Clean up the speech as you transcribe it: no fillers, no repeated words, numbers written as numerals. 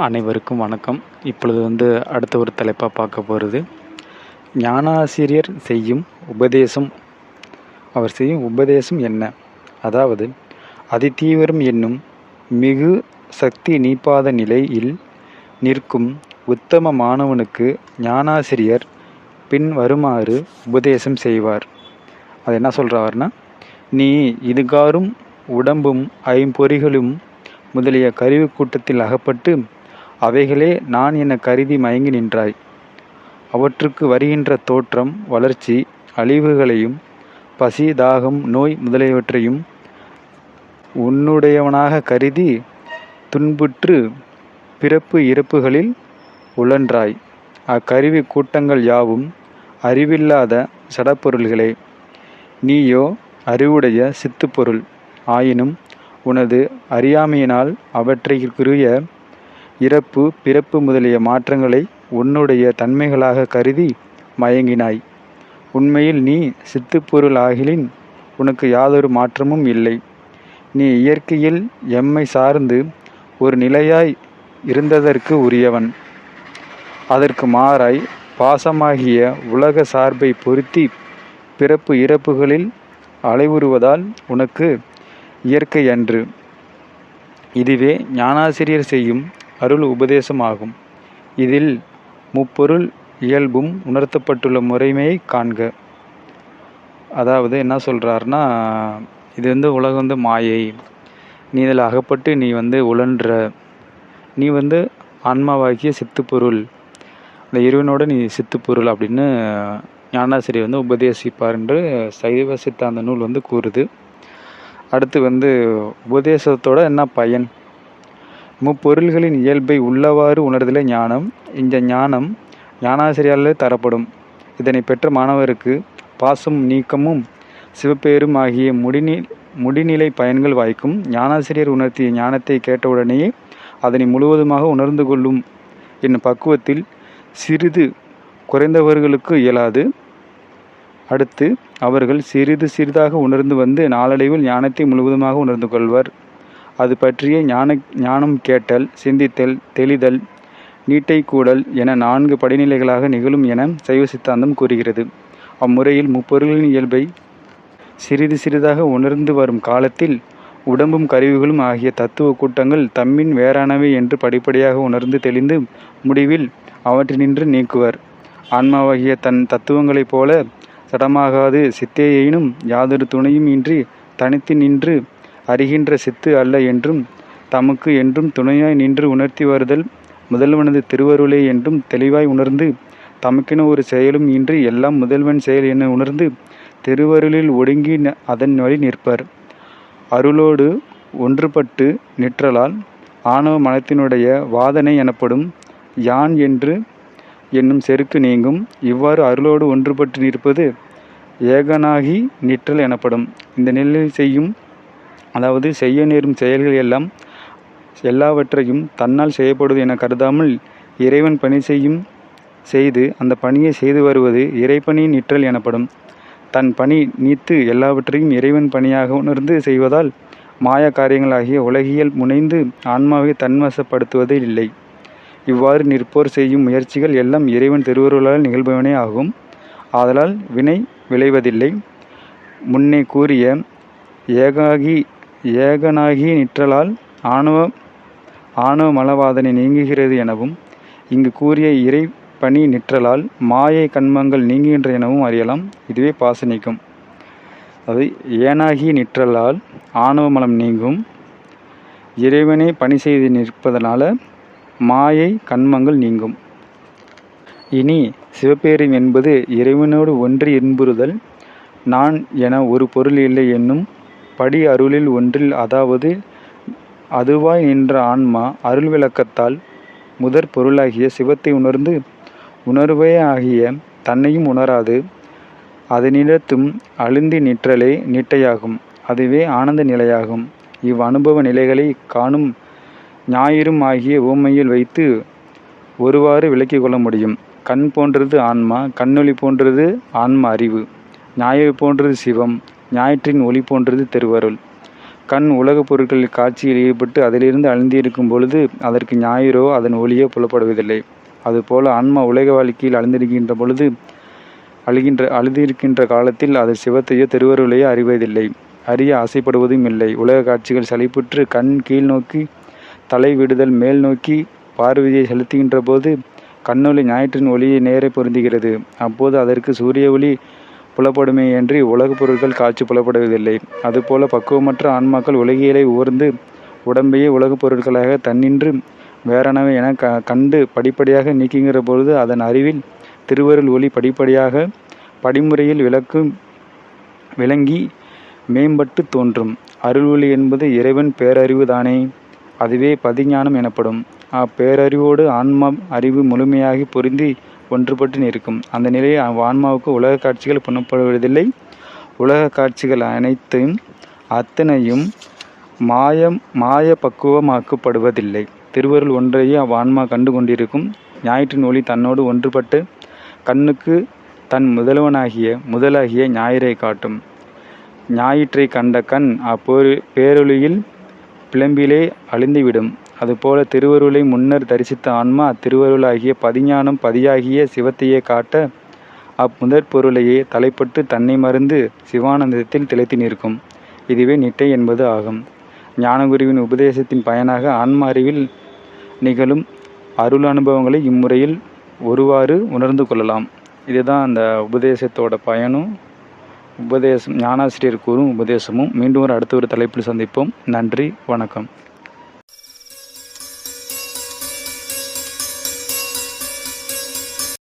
அனைவருக்கும் வணக்கம். இப்பொழுது அடுத்த ஒரு தலைப்பாக பார்க்க போகிறது, ஞானாசிரியர் செய்யும் உபதேசம். அவர் செய்யும் உபதேசம் என்ன? அதாவது, அதிதீவிரம் என்னும் மிகு சக்தி நீப்பாத நிலையில் நிற்கும் உத்தம மாணவனுக்கு ஞானாசிரியர் பின் வருமாறு உபதேசம் செய்வார். அது என்ன சொல்கிறார்னா, நீ இதுகாரும் உடம்பும் ஐம்பொறிகளும் முதலிய கருவி கூட்டத்தில் அகப்பட்டு அவைகளே நான் என கருதி மயங்கி நின்றாய். அவற்றுக்கு வருகின்ற தோற்றம், வளர்ச்சி, அழிவுகளையும் பசி, தாகம், நோய் முதலியவற்றையும் உன்னுடையவனாக கருதி துன்புற்று பிறப்பு இறப்புகளில் உழன்றாய். அக்கருவி கூட்டங்கள் யாவும் அறிவில்லாத சடப்பொருள்களே. நீயோ அறிவுடைய சித்துப்பொருள். ஆயினும் உனது அறியாமையினால் அவற்றைக்குரிய இறப்பு, பிறப்பு முதலிய மாற்றங்களை உன்னுடைய தன்மைகளாக கருதி மயங்கினாய். உண்மையில் நீ சித்துப்பொருள் ஆகிலின் உனக்கு யாதொரு மாற்றமும் இல்லை. நீ இயற்கையில் எம்மை சார்ந்து ஒரு நிலையாய் இருந்ததற்கு உரியவன். அதற்கு மாறாய் பாசமாகிய உலக சார்பை பொருத்தி பிறப்பு இறப்புகளில் அலைவுறுவதால் உனக்கு இயற்கை அன்று. இதுவே ஞானாசிரியர் செய்யும் அருள் உபதேசம் ஆகும். இதில் முப்பொருள் இயல்பும் உணர்த்தப்பட்டுள்ள முறைமையை காண்க. அதாவது என்ன சொல்கிறாருன்னா, இது உலகம் மாயை. நீ இதில் அகப்பட்டு நீ உழன்ற. நீ ஆன்மாவாகிய சித்துப்பொருள், அந்த இறைவனோட நீ சித்துப்பொருள் அப்படின்னு ஞானாசிரியர் உபதேசிப்பார் என்று சைவ சித்தாந்த நூல் கூறுது. அடுத்து உபதேசத்தோட என்ன பயன்? முப்பொருள்களின் இயல்பை உள்ளவாறு உணர்தலே ஞானம். இந்த ஞானம் ஞானாசிரியாலே தரப்படும். இதனை பெற்ற மாணவருக்கு பாசம் நீக்கமும் சிவப்பேரும் ஆகிய முடிநிலை பயன்கள் வாய்க்கும். ஞானாசிரியர் உணர்த்திய ஞானத்தை கேட்டவுடனேயே அதனை முழுவதுமாக உணர்ந்து கொள்ளும் என்னும் பக்குவத்தில் சிறிது குறைந்தவர்களுக்கு இயலாது. அடுத்து அவர்கள் சிறிது சிறிதாக உணர்ந்து நாளடைவில் ஞானத்தை முழுவதுமாக உணர்ந்து கொள்வர். அது பற்றிய ஞானம் கேட்டல், சிந்தித்தல், தெளிதல், நீட்டை கூடல் என 4 படிநிலைகளாக நிகழும் என சைவ சித்தாந்தம் கூறுகிறது. அம்முறையில் முப்பொருளின் இயல்பை சிறிது சிறிதாக உணர்ந்து வரும் காலத்தில் உடம்பும் கருவிகளும் ஆகிய தத்துவ கூட்டங்கள் தம்மின் வேறானவை என்று படிப்படியாக உணர்ந்து தெளிந்து முடிவில் அவற்றினின்று நீக்குவர். ஆன்மாவாகிய தன் தத்துவங்களைப் போல சடமாகாது சித்தேயினும் யாதொரு துணையும் இன்றி தனித்து நின்று அறிகின்ற சித்து அல்ல என்றும் தமக்கு என்றும் துணையாய் நின்று உணர்த்தி வருதல் முதல்வனது திருவருளே என்றும் தெளிவாய் உணர்ந்து தமக்கென ஒரு செயலும் இன்றி எல்லாம் முதல்வன் செயல் என உணர்ந்து திருவருளில் ஒடுங்கி அதன் வழி நிற்பர். அருளோடு ஒன்றுபட்டு நிற்றலால் ஆணவ மனத்தினுடைய வாதனை எனப்படும் யான் என்று என்னும் செருக்கு நீங்கும். இவ்வாறு அருளோடு ஒன்றுபட்டு நிற்பது ஏகனாகி நிற்றல் எனப்படும். இந்த நிலையில் செய்ய நேரும் செயல்கள் எல்லாவற்றையும் தன்னால் செய்யப்படுவது என கருதாமல் இறைவன் பணி செய்து அந்த பணியை செய்து வருவது இறைப்பணி நிற்றல் எனப்படும். தன் பணி நீத்து எல்லாவற்றையும் இறைவன் பணியாக உணர்ந்து செய்வதால் மாயா காரியங்களாகிய உலகியல் முனைந்து ஆன்மாவை தன்வசப்படுத்துவது இல்லை. இவ்வாறு நிற்போர் செய்யும் முயற்சிகள் எல்லாம் இறைவன் திருவருளால் நிகழ்பவனே ஆகும். ஆதலால் வினை விளைவதில்லை. முன்னே கூறிய ஏகனாகி நிற்றலால் ஆணவ மலவாதனை நீங்குகிறது எனவும், இங்கு கூறிய இறை பணி நிற்றலால் மாயை கண்மங்கள் நீங்குகின்ற எனவும் அறியலாம். இதுவே பாச நீக்கம். அது ஏனாகி நிற்றலால் ஆணவ மலம் நீங்கும். இறைவனை பணி செய்து நிற்பதனால மாயை கண்மங்கள் நீங்கும். இனி சிவபேரம் என்பது இறைவனோடு ஒன்றி இன்புறுதல். நான் என ஒரு பொருள் இல்லை என்னும் படி அருளில் ஒன்றில், அதாவது அதுவாய் நின்ற ஆன்மா அருள் விளக்கத்தால் முதற் பொருளாகிய சிவத்தை உணர்ந்து உணர்வே ஆகிய தன்னையும் உணராது அதனிடத்தும் அழுந்தி நிற்றலே நிட்டையாகும். அதுவே ஆனந்த நிலையாகும். இவ் அனுபவ நிலைகளை காணும் ஞாயிறும் ஆகிய உவமையில் வைத்து ஒருவாறு விளக்கிக் கொள்ள முடியும். கண் போன்றது ஆன்மா, கண்ணொளி போன்றது ஆன்ம அறிவு. ஞாயிறு போன்றது சிவம், ஞாயிற்றின் ஒளி போன்றது திருவருள். கண் உலகப் பொருட்களில் காட்சியில் ஈடுபட்டு அதிலிருந்து அழிந்திருக்கும் பொழுது அதற்கு ஞாயிறோ அதன் ஒளியோ புலப்படுவதில்லை. அதுபோல ஆன்மா உலக வாழ்க்கையில் அழிந்திருக்கின்ற பொழுது அழுதிருக்கின்ற காலத்தில் அது சிவத்தையோ திருவருளையோ அறிவதில்லை, அறிய ஆசைப்படுவதும் இல்லை. உலக காட்சிகள் சலிப்புற்று கண் கீழ் நோக்கி தலை விடுதல் மேல் நோக்கி பார்வையை செலுத்துகின்ற போது கண்ணொளி ஞாயிற்றின் ஒளியை நேரே பொருந்துகிறது. அப்போது அதற்கு சூரிய ஒளி புலப்படுமேயன்றி உலகப் பொருட்கள் காட்சி புலப்படுவதில்லை. அதுபோல பக்குவமற்ற ஆன்மாக்கள் உலகியலை ஊர்ந்து உடம்பையே உலகப் பொருட்களாக தன்னின்று வேறானவை என கண்டு படிப்படியாக நீக்குகிற பொழுது அதன் அறிவில் திருவருள் ஒளி படிப்படியாக படிமுறையில் விளங்கி மேம்பட்டு தோன்றும். அருள் ஒளி என்பது இறைவன் பேரறிவு தானே, அதுவே பதிஞானம் எனப்படும். அப்பேரறிவோடு ஆன்மா அறிவு முழுமையாகி பொருந்தி ஒன்றுபட்டு நிற்கும். அந்த நிலையை ஆன்மாவுக்கு உலக காட்சிகள் புலப்படுவதில்லை. உலக காட்சிகள் அத்தனையும் மாய பக்குவமாக்கப்படுவதில்லை. திருவருள் ஒன்றையே ஆன்மா கண்டு கொண்டிருக்கும். ஞாயிற்றின் ஒளி தன்னோடு ஒன்றுபட்டு கண்ணுக்கு தன் முதலாகிய ஞாயிறை காட்டும். ஞாயிற்றை கண்ட கண் பேரொளியில் பிளம்பிலே அழிந்துவிடும். அதுபோல திருவருளை முன்னர் தரிசித்த ஆன்மா திருவருளாகிய பதிஞானம் பதியாகிய சிவத்தையே காட்ட அம்முதற் பொருளையே தலைப்பட்டு தன்னை மறந்து சிவானந்தத்தில் திளைத்து நிற்கும். இதுவே நிட்டை என்பது ஆகும். ஞானகுருவின் உபதேசத்தின் பயனாக ஆன்ம அறிவில் நிகழும் அருள் அனுபவங்களை இம்முறையில் ஒருவாறு உணர்ந்து கொள்ளலாம். இதுதான் அந்த உபதேசத்தோட பயனும் ஞானாசிரியர் கூறும் உபதேசமும். மீண்டும் அடுத்த ஒரு தலைப்பில் சந்திப்போம். நன்றி, வணக்கம்.